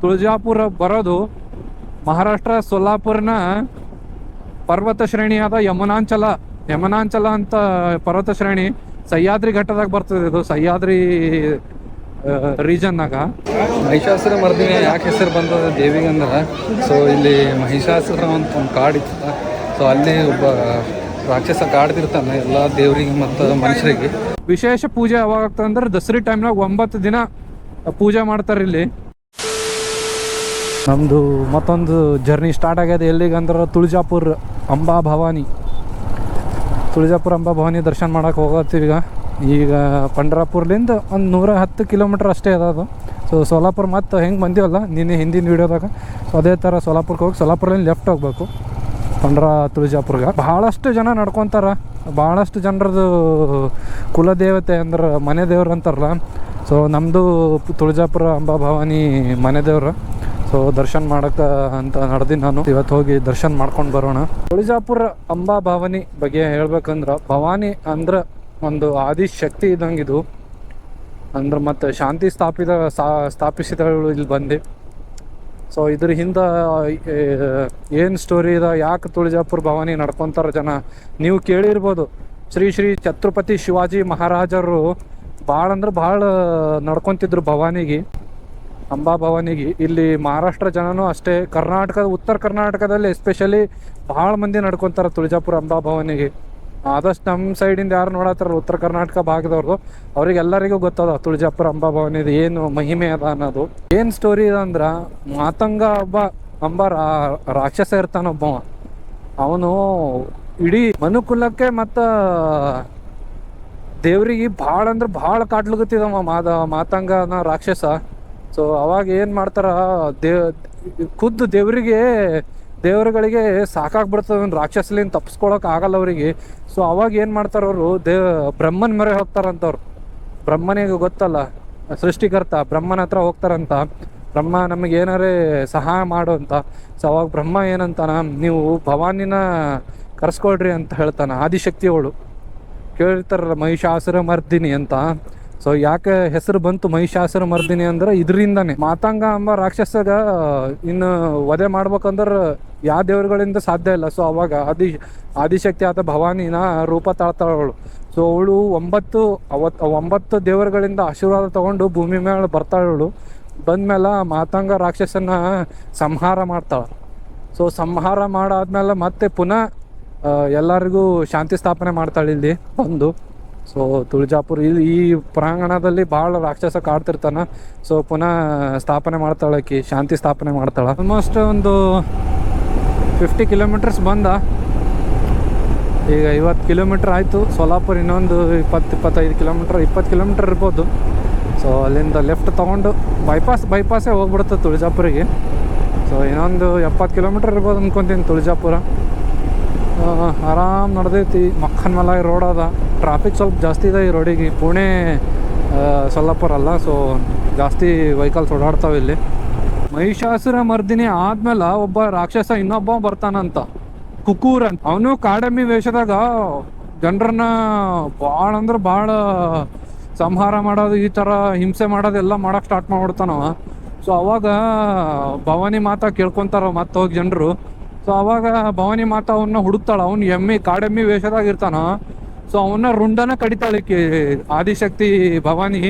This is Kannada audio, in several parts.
ತುಳಜಾಪುರ ಬರೋದು ಮಹಾರಾಷ್ಟ್ರ ಸೊಲ್ಲಾಪುರ್ನ ಪರ್ವತ ಶ್ರೇಣಿಯಾದ ಯಮನಾಂಚಲ ಅಂತ ಪರ್ವತ ಶ್ರೇಣಿ ಸಹ್ಯಾದ್ರಿ ಘಟ್ಟದಾಗ ಬರ್ತದೆ. ಇದು ಸಹ್ಯಾದ್ರಿ ರೀಜನ್ನಾಗ ಮಹಿಷಾಸುರ ಮರ್ದಿನಿ ಯಾಕೆ ಹೆಸರು ಬಂದದ ದೇವಿಗೆ ಅಂದ್ರೆ, ಸೊ ಇಲ್ಲಿ ಮಹಿಷಾಸುರ ಅಂತ ಒಂದು ಕಾಡಿತ್ತು. ಸೊ ಅಲ್ಲಿ ಒಬ್ಬ ರಾಕ್ಷಸ ಕಾಡ್ತಿರ್ತಾನೆ ಎಲ್ಲ ದೇವರಿಗೆ ಮತ್ತು ಮನುಷ್ಯರಿಗೆ. ವಿಶೇಷ ಪೂಜೆ ಯಾವಾಗ ಆಗ್ತದೆ ಅಂದ್ರೆ ದಸರಾ ಟೈಮ್ನಾಗ 9 ದಿನ ಪೂಜೆ ಮಾಡ್ತಾರೆ ಇಲ್ಲಿ. ನಮ್ಮದು ಮತ್ತೊಂದು ಜರ್ನಿ ಸ್ಟಾರ್ಟ್ ಆಗ್ಯದ. ಎಲ್ಲಿಗಂದ್ರೆ ತುಳಜಾಪುರ ಅಂಬಾ ಭವಾನಿ ದರ್ಶನ ಮಾಡಕ್ಕೆ ಹೋಗತ್ತೀವಿ ಈಗ ಪಂಡ್ರಾಪುರ್ಲಿಂದ ಒಂದು 110 ಕಿಲೋಮೀಟ್ರ್ ಅಷ್ಟೇ ಅದು. ಸೊ ಸೋಲಾಪುರ ಮತ್ತು ಹೆಂಗೆ ಬಂದೀವಲ್ಲ ನಿನ್ನೆ ಹಿಂದಿನ ವೀಡಿಯೋದಾಗ, ಸೊ ಅದೇ ಥರ ಸೋಲಾಪುರಕ್ಕೆ ಹೋಗಿ ಸೋಲಾಪುರದಿಂದ ಲೆಫ್ಟ್ ಹೋಗ್ಬೇಕು ತುಳಜಾಪುರ್ಗೆ. ಭಾಳಷ್ಟು ಜನ ನಡ್ಕೊತಾರೆ. ಭಾಳಷ್ಟು ಜನರದು ಕುಲದೇವತೆ ಅಂದ್ರೆ ಮನೆ ದೇವ್ರು ಅಂತಾರಲ್ಲ. ಸೊ ನಮ್ಮದು ತುಳಜಾಪುರ ಅಂಬಾ ಭವಾನಿ ಮನೆ ದೇವ್ರು. ಸೊ ದರ್ಶನ ಮಾಡೋಕ್ಕೆ ಅಂತ ನಡೆದೀನಿ ನಾನು. ಇವತ್ತು ಹೋಗಿ ದರ್ಶನ ಮಾಡ್ಕೊಂಡು ಬರೋಣ. ತುಳಜಾಪುರ ಅಂಬಾ ಭವಾನಿ ಬಗ್ಗೆ ಹೇಳ್ಬೇಕಂದ್ರೆ, ಭವಾನಿ ಅಂದ್ರೆ ಒಂದು ಆದಿಶಕ್ತಿ ಇದ್ದಂಗೆ ಇದು. ಅಂದ್ರೆ ಮತ್ತು ಶಾಂತಿ ಸ್ಥಾಪಿಸಿದಳು ಇಲ್ಲಿ ಬಂದು. ಸೊ ಇದ್ರ ಹಿಂದೆ ಏನು ಸ್ಟೋರಿ ಇದೆ, ಯಾಕೆ ತುಳಜಾಪುರ ಭವಾನಿ ನಡ್ಕೊತಾರೆ ಜನ ನೀವು ಕೇಳಿರ್ಬೋದು. ಶ್ರೀ ಛತ್ರಪತಿ ಶಿವಾಜಿ ಮಹಾರಾಜರು ಭಾಳ ಅಂದ್ರೆ ಭಾಳ ನಡ್ಕೊತಿದ್ರು ಅಂಬಾ ಭವಾನಿಗೆ. ಇಲ್ಲಿ ಮಹಾರಾಷ್ಟ್ರ ಜನನೂ ಅಷ್ಟೇ, ಉತ್ತರ ಕರ್ನಾಟಕದಲ್ಲಿ ಎಸ್ಪೆಷಲಿ ಭಾಳ ಮಂದಿ ನಡ್ಕೊತಾರೆ ತುಳಜಾಪುರ ಅಂಬಾ ಭವಾನಿಗೆ. ಆದಷ್ಟು ನಮ್ಮ ಸೈಡಿಂದ ಯಾರು ನೋಡತ್ತಾರ ಉತ್ತರ ಕರ್ನಾಟಕ ಭಾಗದವ್ರದ್ದು ಅವ್ರಿಗೆಲ್ಲರಿಗೂ ಗೊತ್ತದ ತುಳಜಾಪುರ ಅಂಬಾ ಭವಾನಿದು ಏನು ಮಹಿಮೆ ಅದ ಅನ್ನೋದು. ಏನು ಸ್ಟೋರಿ ಇದೆ ಅಂದ್ರೆ, ಮಾತಂಗ ಅಂಬ ರಾಕ್ಷಸ ಇರ್ತಾನೊಬ್ಬವ. ಅವನು ಇಡೀ ಮನುಕುಲಕ್ಕೆ ಮತ್ತು ದೇವ್ರಿಗೆ ಭಾಳ ಅಂದ್ರೆ ಭಾಳ ಕಾಟ್ಲಗತ್ತಿದವ ಮಾತಂಗನ ರಾಕ್ಷಸ. ಸೊ ಅವಾಗ ಏನು ಮಾಡ್ತಾರ, ಖುದ್ದು ದೇವರುಗಳಿಗೆ ಸಾಕಾಗ್ಬಿಡ್ತದ ರಾಕ್ಷಸಲಿಂದ ತಪ್ಪಿಸ್ಕೊಳಕ್ ಆಗಲ್ಲ ಅವರಿಗೆ. ಸೊ ಅವಾಗ ಏನು ಮಾಡ್ತಾರ ಅವರು, ಬ್ರಹ್ಮನ ಮೊರೆ ಹೋಗ್ತಾರಂತವ್ರು. ಬ್ರಹ್ಮನಿಗೆ ಗೊತ್ತಲ್ಲ ಸೃಷ್ಟಿಕರ್ತ, ಬ್ರಹ್ಮನ ಹತ್ರ ಹೋಗ್ತಾರಂತ. ಬ್ರಹ್ಮ ನಮಗೆ ಏನಾರೇ ಸಹಾಯ ಮಾಡು ಅಂತ. ಸೊ ಅವಾಗ ಬ್ರಹ್ಮ ಏನಂತಾನ, ನೀವು ಭವಾನಿನ ಕರ್ಸ್ಕೊಳ್ರಿ ಅಂತ ಹೇಳ್ತಾನ. ಆದಿಶಕ್ತಿಯವಳು ಕೇಳಿರ್ತಾರಲ್ಲ ಮಹಿಷಾಸುರ ಮರ್ದಿನಿ ಅಂತ. ಸೊ ಯಾಕೆ ಹೆಸರು ಬಂತು ಮಹಿಷಾಸುರ ಮರ್ದಿನಿ ಅಂದ್ರೆ ಇದರಿಂದಾನೆ. ಮಾತಂಗ ಎಂಬ ರಾಕ್ಷಸಗ ಇನ್ನು ವಧೆ ಮಾಡ್ಬೇಕಂದ್ರೆ ಯಾವ ದೇವರುಗಳಿಂದ ಸಾಧ್ಯ ಇಲ್ಲ. ಸೊ ಅವಾಗ ಆದಿಶಕ್ತಿ ಆದ ಭವಾನಿನ ರೂಪ ತಾಳ್ತಾಳವಳು. ಸೊ ಅವಳು 9 ದೇವರುಗಳಿಂದ ಆಶೀರ್ವಾದ ತಗೊಂಡು ಭೂಮಿ ಮೇಲೆ ಬರ್ತಾಳವಳು. ಬಂದ್ಮೇಲೆ ಮಾತಂಗ ರಾಕ್ಷಸನ ಸಂಹಾರ ಮಾಡ್ತಾಳ. ಸೊ ಸಂಹಾರ ಮಾಡಾದ್ಮೇಲೆ ಮತ್ತೆ ಪುನಃ ಎಲ್ಲರಿಗೂ ಶಾಂತಿ ಸ್ಥಾಪನೆ ಮಾಡ್ತಾಳೆ ಇಲ್ಲಿ ಬಂದು. ಸೊ ತುಳಜಾಪುರ ಈ ಪ್ರಾಂಗಣದಲ್ಲಿ ಭಾಳ ರಾಕ್ಷಸ ಕಾಡ್ತಿರ್ತಾನ. ಸೊ ಪುನಃ ಸ್ಥಾಪನೆ ಮಾಡ್ತಾಳಕಿ, ಶಾಂತಿ ಸ್ಥಾಪನೆ ಮಾಡ್ತಾಳ. ಆಲ್ಮೋಸ್ಟ್ ಒಂದು 50 ಕಿಲೋಮೀಟರ್ಸ್ ಬಂದ. ಈಗ 50 ಕಿಲೋಮೀಟ್ರ್ ಆಯಿತು. ಸೋಲಾಪುರ ಇನ್ನೊಂದು 20-25 ಕಿಲೋಮೀಟ್ರ್ 20 ಕಿಲೋಮೀಟ್ರ್ ಇರ್ಬೋದು. ಸೊ ಅಲ್ಲಿಂದ ಲೆಫ್ಟ್ ತೊಗೊಂಡು ಬೈಪಾಸೇ ಹೋಗ್ಬಿಡುತ್ತೆ ತುಳಜಾಪುರಿಗೆ. ಸೊ ಇನ್ನೊಂದು 70 ಕಿಲೋಮೀಟ್ರ್ ಇರ್ಬೋದು ಅಂದ್ಕೊತೀನಿ ತುಳಜಾಪುರ. ಆರಾಮ್ ನಡೆದೈತಿ. ಮಕ್ಕನ್ಮಲಾಯಿ ರೋಡ್ ಅದ. ಟ್ರಾಫಿಕ್ ಸ್ವಲ್ಪ ಜಾಸ್ತಿ ಇದೆ ಈ ರೋಡಿಗೆ. ಪುಣೆ ಸೊಲ್ಲಾಪುರ ಅಲ್ಲ, ಸೊ ಜಾಸ್ತಿ ವೆಹಿಕಲ್ಸ್ ಓಡಾಡ್ತಾವೆ ಇಲ್ಲಿ. ಮಹಿಷಾಸುರ ಮರ್ದಿನಿ ಆದ್ಮೇಲೆ ಒಬ್ಬ ರಾಕ್ಷಸ ಇನ್ನೊಬ್ಬ ಬರ್ತಾನಂತ, ಕುಕೂರ್ ಅಂತ. ಅವನು ಕಾಡೆಮ್ಮಿ ವೇಷದಾಗ ಜನರನ್ನ ಭಾಳ ಅಂದ್ರೆ ಭಾಳ ಸಂಹಾರ ಮಾಡೋದು, ಈ ಥರ ಹಿಂಸೆ ಮಾಡೋದೆಲ್ಲ ಮಾಡಕ್ಕೆ ಸ್ಟಾರ್ಟ್ ಮಾಡ್ಬಿಡ್ತಾನವ. ಸೊ ಅವಾಗ ಭವಾನಿ ಮಾತಾ ಕೇಳ್ಕೊತಾರ ಮತ್ತೆ ಹೋಗಿ ಜನರು. ಸೊ ಅವಾಗ ಭವಾನಿ ಮಾತಾ ಅವನ್ನ ಹುಡುಕ್ತಾಳ. ಅವ್ನು ಕಾಡೆಮ್ಮಿ ವೇಷದಾಗ ಇರ್ತಾನ. ಸೊ ಅವನ್ನ ರುಂಡನ ಕಡಿತಾಳಿಕೆ ಆದಿಶಕ್ತಿ ಭವಾನಿ.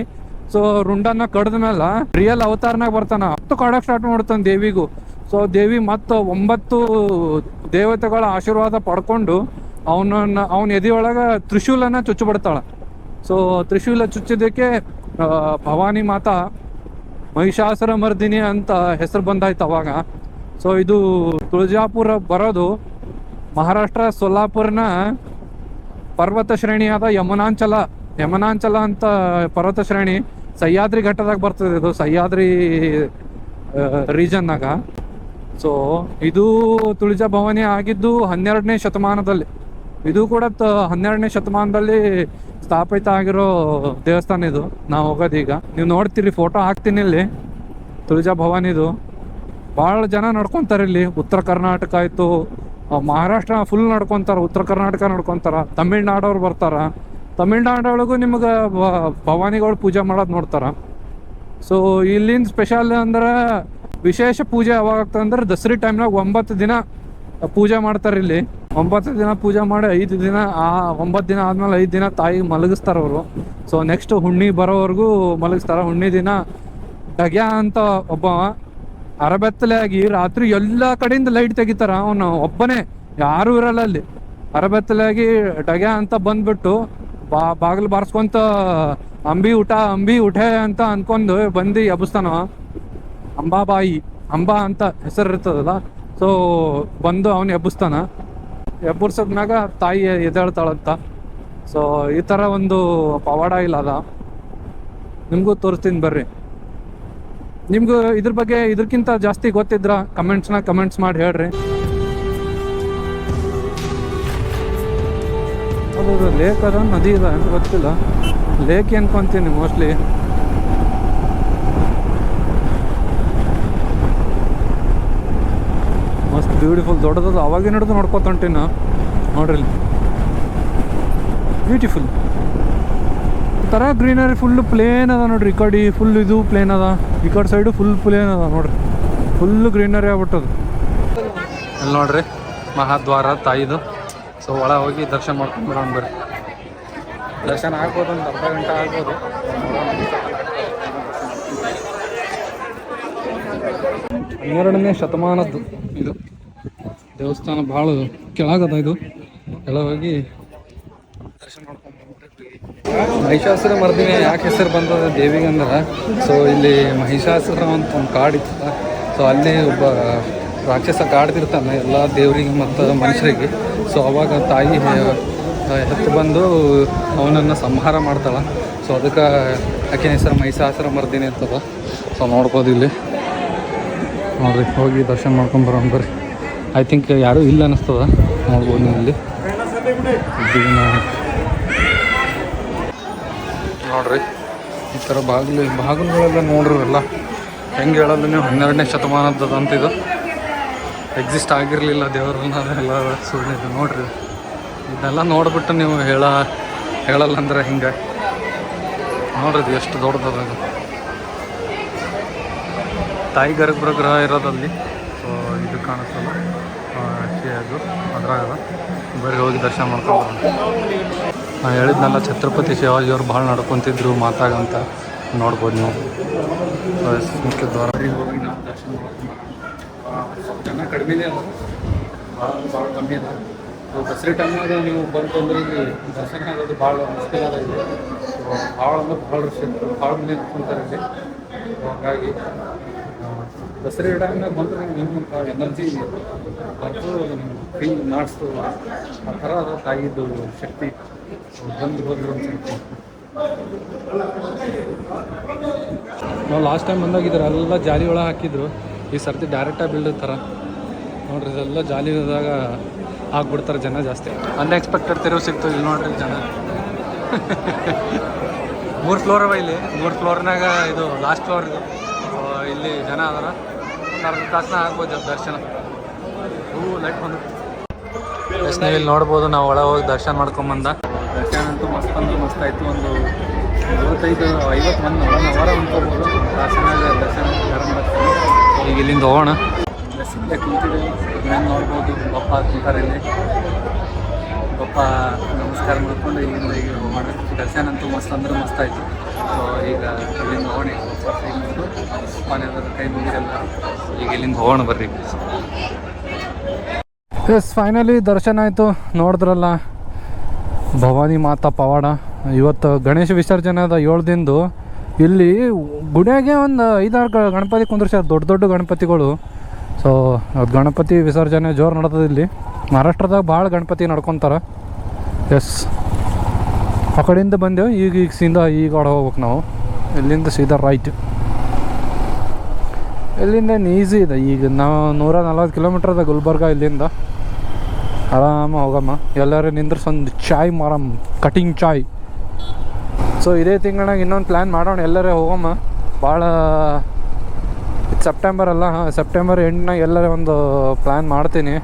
ಸೊ ರುಂಡನ ಕಡ್ದ ಮೇಲೆ ರಿಯಲ್ ಅವತಾರನಾಗ ಬರ್ತಾನ. ಕಾಡಕ್ ಸ್ಟಾರ್ಟ್ ಮಾಡ್ತಾನೆ ದೇವಿಗೂ. ಸೊ ದೇವಿ ಮತ್ತು 9 ದೇವತೆಗಳ ಆಶೀರ್ವಾದ ಪಡ್ಕೊಂಡು ಅವನ ಎದೆಯೊಳಗೆ ತ್ರಿಶೂಲನ ಚುಚ್ಚುಬಿಡ್ತಾಳ. ಸೊ ತ್ರಿಶೂಲ ಚುಚ್ಚಿದ್ದಕ್ಕೆ ಭವಾನಿ ಮಾತಾ ಮಹಿಷಾಸುರ ಮರ್ದಿನಿ ಅಂತ ಹೆಸರು ಬಂದಾಯ್ತು ಅವಾಗ. ಸೊ ಇದು ತುಳಜಾಪುರ ಬರೋದು ಮಹಾರಾಷ್ಟ್ರ ಸೊಲ್ಲಾಪುರ್ನ ಪರ್ವತ ಶ್ರೇಣಿಯಾದ ಯಮನಾಂಚಲ ಅಂತ ಪರ್ವತ ಶ್ರೇಣಿ ಸಹ್ಯಾದ್ರಿ ಘಟ್ಟದಾಗ ಬರ್ತದೆ. ಇದು ಸಹ್ಯಾದ್ರಿ ರೀಜನ್ನಾಗ. ಸೊ ಇದು ತುಳಜಾ ಭವಾನಿ ಆಗಿದ್ದು 12ನೇ ಶತಮಾನದಲ್ಲಿ. ಇದು ಕೂಡ 12ನೇ ಶತಮಾನದಲ್ಲಿ ಸ್ಥಾಪಿತ ಆಗಿರೋ ದೇವಸ್ಥಾನ ಇದು. ನಾವು ಹೋಗೋದೀಗ ನೀವು ನೋಡ್ತೀರಿ, ಫೋಟೋ ಹಾಕ್ತೀನಿ ಇಲ್ಲಿ ತುಳಜಾ ಭವಾನಿದು. ಭಾಳ ಜನ ನಡ್ಕೊತಾರೆ ಇಲ್ಲಿ. ಉತ್ತರ ಕರ್ನಾಟಕ ಆಯಿತು, ಮಹಾರಾಷ್ಟ್ರ ಫುಲ್ ನಡ್ಕೊತಾರೆ, ಉತ್ತರ ಕರ್ನಾಟಕ ನಡ್ಕೊತಾರೆ, ತಮಿಳ್ನಾಡವ್ರು ಬರ್ತಾರೆ. ತಮಿಳ್ನಾಡೊಳಗೂ ನಿಮ್ಗೆ ಭವಾನಿಗಳು ಪೂಜೆ ಮಾಡೋದು ನೋಡ್ತಾರೆ. ಸೊ ಇಲ್ಲಿಂದ ಸ್ಪೆಷಲ್ ಅಂದ್ರೆ ವಿಶೇಷ ಪೂಜೆ ಯಾವಾಗ ಆಗ್ತದೆ ಅಂದ್ರೆ ದಸರಿ ಟೈಮ್ನಾಗ 9 ದಿನ ಪೂಜೆ ಮಾಡ್ತಾರೆ ಇಲ್ಲಿ. 9 ದಿನ ಪೂಜೆ ಮಾಡಿ 5 ದಿನ 9 ದಿನ ಆದ್ಮೇಲೆ 5 ದಿನ ತಾಯಿ ಮಲಗಿಸ್ತಾರ ಅವರು. ಸೊ ನೆಕ್ಸ್ಟ್ ಹುಣ್ಣಿ ಬರೋವರೆಗೂ ಮಲಗಿಸ್ತಾರ. ಹುಣ್ಣಿ ದಿನ ಡಗ್ಯಾ ಅಂತ ಒಬ್ಬ ಅರಬೆತ್ತಲೆ ಆಗಿ ರಾತ್ರಿ ಎಲ್ಲ ಕಡೆಯಿಂದ ಲೈಟ್ ತೆಗಿತಾರ. ಅವನು ಒಬ್ಬನೇ, ಯಾರು ಇರಲ್ಲ ಅಲ್ಲಿ. ಅರಬೆತ್ತಲೆ ಆಗಿ ಡಗ್ಯಾ ಅಂತ ಬಂದ್ಬಿಟ್ಟು ಬಾಗಿಲು ಬಾರಿಸ್ಕೊಂತ ಅಂಬಿ ಉಠೆ ಅಂತ ಅನ್ಕೊಂಡು ಬಂದು ಎಬ್ಬಿಸ್ತಾನ. ಅಂಬಾಬಾಯಿ, ಅಂಬಾ ಅಂತ ಹೆಸರು ಇರ್ತದಲ್ಲ. ಸೊ ಬಂದು ಅವನು ಎಬ್ಬಿಸ್ತಾನ. ಎಬ್ಬರ್ಸದ್ಮ್ಯಾಗ ತಾಯಿ ಎದ್ದೇಳ್ತಾಳಂತ. ಸೊ ಈ ಥರ ಒಂದು ಪವಾಡ ಇಲ್ಲ ಅದ. ನಿಮಗೂ ತೋರಿಸ್ತೀನಿ ಬರ್ರಿ. ನಿಮ್ಗೂ ಇದ್ರ ಬಗ್ಗೆ ಇದಕ್ಕಿಂತ ಜಾಸ್ತಿ ಗೊತ್ತಿದ್ರ ಕಮೆಂಟ್ಸ್ ಮಾಡಿ ಹೇಳ್ರಿ. ಅದು ಲೇಕ್ ಅದ, ನದಿ ಅದ ಅಂತ ಗೊತ್ತಿಲ್ಲ. ಲೇಕ್ ಅನ್ಕೊಂತೀನಿ ಮೋಸ್ಟ್ಲಿ. ಮಸ್ತ್ ಬ್ಯೂಟಿಫುಲ್ ದೊಡ್ಡದದ. ಅವಾಗೇ ಹಿಡಿದು ನೋಡ್ಕೊತಂಟಿನ ನೋಡ್ರಿ, ಬ್ಯೂಟಿಫುಲ್ ಈ ಥರ ಗ್ರೀನರಿ. ಫುಲ್ ಪ್ಲೇನ್ ಅದ ನೋಡ್ರಿ. ಈ ಕಡೆ ಫುಲ್ ಇದು ಪ್ಲೇನ್ ಅದ, ಈ ಕಡೆ ಸೈಡು ಫುಲ್ ಪ್ಲೇನ್ ಅದ ನೋಡ್ರಿ. ಫುಲ್ ಗ್ರೀನರಿ ಆಗ್ಬಿಟ್ಟದು. ಅಲ್ಲಿ ನೋಡ್ರಿ ಮಹಾದ್ವಾರ ತಾಯಿದು. ಸೊ ಒಳ ಹೋಗಿ ದರ್ಶನ ಮಾಡ್ಕೊಂಡು ಬರೋಣ ಬರ್ರಿ. ದರ್ಶನ ಆಗ್ಬೋದು, ಒಂದು ಅರ್ಧ ಗಂಟೆ ಆಗ್ಬೋದು. 12ನೇ ಶತಮಾನದ್ದು ಇದು ದೇವಸ್ಥಾನ. ಭಾಳ ಕೆಳಗದ ಇದು. ಎಲ್ಲ ಹೋಗಿ ದರ್ಶನ ಮಾಡ್ಕೊಂಡು ಮಹಿಷಾಸುರ ಮರ್ದಿನಿ ಯಾಕೆ ಹೆಸರು ಬಂದದ ದೇವಿಗೆ ಅಂದ್ರೆ, ಸೊ ಇಲ್ಲಿ ಮಹಿಷಾಸುರ ಅಂತ ಒಂದು ಕಾಡಿತ್ತಲ್ಲ. ಸೊ ಅಲ್ಲಿ ಒಬ್ಬ ರಾಕ್ಷಸ ಕಾಡ್ತಿರ್ತಾನೆ ಎಲ್ಲ ದೇವರಿಗೆ ಮತ್ತು ಮನುಷ್ಯರಿಗೆ. ಸೊ ಅವಾಗ ತಾಯಿ ಎತ್ತು ಬಂದು ಅವನನ್ನು ಸಂಹಾರ ಮಾಡ್ತಾಳೆ. ಸೊ ಅದಕ್ಕೆ ಆಕಿನ ಹೆಸರು ಮಹಿಷಾಸುರ ಮರ್ದಿನಿ ಅಂತದ. ಸೊ ನೋಡ್ಬೋದು ಇಲ್ಲಿ ನೋಡ್ರಿ. ಹೋಗಿ ದರ್ಶನ ಮಾಡ್ಕೊಂಡು ಬರೋಣ ಬರ್ರಿ. ಐ ಥಿಂಕ್ ಯಾರೂ ಇಲ್ಲ ಅನ್ನಿಸ್ತದ. ನೋಡ್ಬೋದು ನೀವು ಇಲ್ಲಿ ನೋಡ್ರಿ. ಈ ಥರ ಬಾಗಿಲುಗಳೆಲ್ಲ ನೋಡ್ರಿ ಎಲ್ಲ ಹೆಂಗೆ ಹೇಳೋದು ನೀವು. 12ನೇ ಶತಮಾನದ ಅಂತ ಇದು ಎಕ್ಸಿಸ್ಟ್ ಆಗಿರಲಿಲ್ಲ ದೇವರನ್ನ. ಅದೆಲ್ಲ ಸುಳ್ಳಿದೆ ನೋಡ್ರಿ. ಇದೆಲ್ಲ ನೋಡ್ಬಿಟ್ಟು ನೀವು ಹೇಳಲ್ಲ ಅಂದ್ರೆ ಹಿಂಗೆ ನೋಡ್ರಿ. ಇದು ಎಷ್ಟು ದೊಡ್ಡದ ಇದು. ತಾಯಿ ಗರ್ಭಗೃಹ ಇರೋದಲ್ಲಿ. ಸೊ ಇದು ಕಾಣಿಸ್ತಲ್ಲ ಅದು ಅದ್ರಾಗದ. ಬರೀ ಹೋಗಿ ದರ್ಶನ ಮಾಡ್ಕೊಂಡು ನಾನು ಹೇಳಿದ್ನಲ್ಲ, ಛತ್ರಪತಿ ಶಿವಾಜಿಯವ್ರು ಭಾಳ ನಡ್ಕೊತಿದ್ರು ಮಾತಾಗಂತ. ನೋಡ್ಬೋದು ನೀವು ಮುಖ್ಯ ದ್ವಾರ. ಹೋಗಿ ನಾವು ದರ್ಶನ ಮಾಡ್ಕೊಂಡು ಜನ ಕಡಿಮೆನೇ ಅದ, ಭಾಳ ಕಮ್ಮಿ ಅದ. ದಸರಾ ಟೈಮ್ನಾಗ ನೀವು ಬಂತು ಅಂದ್ರೆ ಇಲ್ಲಿ ದರ್ಶನ ಆಗೋದು ಭಾಳ ಮುಖ್ಯ ಅದ ಇದೆ. ಸೊ ಭಾಳ ಅಂದ್ರೆ ಭಾಳ ರಶ್ ಇರ್ತದೆ, ಭಾಳ ಮಂದಿ ನಡ್ಕೊತಾರೆ ಇಲ್ಲಿ. ಹಾಗಾಗಿ ದಸರಾ ಟೈಮ್ನಾಗ ಬಂದರೆ ನಿಮ್ಗೆ ಎನರ್ಜಿ ಬಂದು ನಿಮ್ಗೆ ಫೀಲ್ ಮಾಡಿಸ್ತದೆ. ಆ ಥರ ಅದ ತಾಯಿದು ಶಕ್ತಿ ಬಂದು ಹೋಗಿರೋ ಶಕ್ತಿ. ನಾವು ಲಾಸ್ಟ್ ಟೈಮ್ ಬಂದಾಗಿದ್ದಾರೆ ಎಲ್ಲ ಜಾಲಿ ಒಳಗೆ ಹಾಕಿದ್ರು. ಈ ಸರ್ತಿ ಡೈರೆಕ್ಟಾಗಿ ಬೀಳ್ತಾರ ನೋಡ್ರಿ. ಇದೆಲ್ಲ ಜಾಲಿದಾಗ ಆಗ್ಬಿಡ್ತಾರೆ ಜನ ಜಾಸ್ತಿ. ಅನ್ಎಕ್ಸ್ಪೆಕ್ಟೆಡ್ ತೆರವು ಸಿಗ್ತು ಇಲ್ಲಿ ನೋಡ್ರಿ ಜನ. 3 ಫ್ಲೋರ್ ಅವ ಇಲ್ಲಿ. 3 ಫ್ಲೋರ್ನಾಗ ಇದು ಲಾಸ್ಟ್ ಫ್ಲೋರ್ ಇದು. ಇಲ್ಲಿ ಜನ ಅದರ ಒಂದು ಅರ್ಧ ತಾಸನ ಆಗ್ಬೋದು ದರ್ಶನ. ಲೈಟ್ ಬಂದು ಎಸ್ ನೀವು ಇಲ್ಲಿ ನೋಡ್ಬೋದು. ನಾವು ಒಳಗೆ ಹೋಗಿ ದರ್ಶನ ಮಾಡ್ಕೊಂಬಂದ. ದರ್ಶನ ಅಂತೂ ಮಸ್ತ್ ಅಂದ್ರೆ ಮಸ್ತ್ ಆಯಿತು. ಒಂದು 45-50 ಮಂದಿ 1 ಅವರ್ ಅನ್ಕೋಬೋದು ದರ್ಶನ ಮಾಡ್ತೀನಿ. ಈಗ ಇಲ್ಲಿಂದ ಹೋಗೋಣ. ಇಲ್ಲೇ ಕುಂತಿದ್ದೀವಿ. ಇನ್ನೇನು ನೋಡ್ಬೋದು ಬಪ್ಪ ಕುಂತಾರೆ ಇಲ್ಲಿ. ಬಪ್ಪ ನಮಸ್ಕಾರ ಮಾಡ್ಕೊಂಡು ಇಲ್ಲಿಂದ ಈಗ ಹೋಗೋಣ. ದರ್ಶನ ಅಂತೂ ಮಸ್ತ್ ಅಂದ್ರೆ ಮಸ್ತ್ ಆಯಿತು. ಸೊ ಈಗ ಇಲ್ಲಿಂದ ಹೋಗೋಣ. ಬಪ್ಪನ ಎಲ್ಲರೂ ಕೈ ಮುಗಿರಲ್ಲ. ಈಗ ಇಲ್ಲಿಂದ ಹೋಗೋಣ ಬರ್ರಿ. ಎಸ್ ಫೈನಲಿ ದರ್ಶನ ಆಯಿತು. ನೋಡಿದ್ರಲ್ಲ ಭವಾನಿ ಮಾತಾ ಪವಾಡ. ಇವತ್ತು ಗಣೇಶ ವಿಸರ್ಜನೆ ಅದ 7 ದಿನದ್ದು. ಇಲ್ಲಿ ಗುಡಿಯಾಗೆ ಒಂದು 5-6 ಗಣಪತಿ ಕುಂದ್ರಿಸ್ಯಾರ, ದೊಡ್ಡ ಗಣಪತಿಗಳು. ಸೊ ಅದು ಗಣಪತಿ ವಿಸರ್ಜನೆ ಜೋರು ನಡ್ತದೆ ಇಲ್ಲಿ. ಮಹಾರಾಷ್ಟ್ರದಾಗ ಭಾಳ ಗಣಪತಿ ನಡ್ಕೊತಾರೆ. ಎಸ್ ಆ ಕಡೆಯಿಂದ ಬಂದೆವು. ಈಗ ಸೀದಾ ಈಗ ಹೊಡ ಹೋಗ್ಬೇಕು ನಾವು. ಇಲ್ಲಿಂದ ಸೀದಾ ರೈಟ್. ಇಲ್ಲಿಂದ ಈಸಿ ಇದೆ. ಈಗ ನಾವು 140 ಕಿಲೋಮೀಟ್ರ್ ಅದ ಗುಲ್ಬರ್ಗ. ಇಲ್ಲಿಂದ ಆರಾಮ ಹೋಗಮ್ಮ. ಎಲ್ಲರೂ ನಿಂದ್ರಸೊಂದು ಚಾಯ್ ಮಾರಮ್ಮ, ಕಟಿಂಗ್ ಚಾಯ್. ಸೊ ಇದೇ ತಿಂಗಳಾಗ ಇನ್ನೊಂದು ಪ್ಲ್ಯಾನ್ ಮಾಡೋಣ, ಎಲ್ಲರೇ ಹೋಗಮ್ಮ. ಭಾಳ ಸೆಪ್ಟೆಂಬರ್ ಅಲ್ಲ, ಸೆಪ್ಟೆಂಬರ್ ಎಂಡ್ನಾಗ ಎಲ್ಲರೇ ಒಂದು ಪ್ಲ್ಯಾನ್ ಮಾಡ್ತೀನಿ.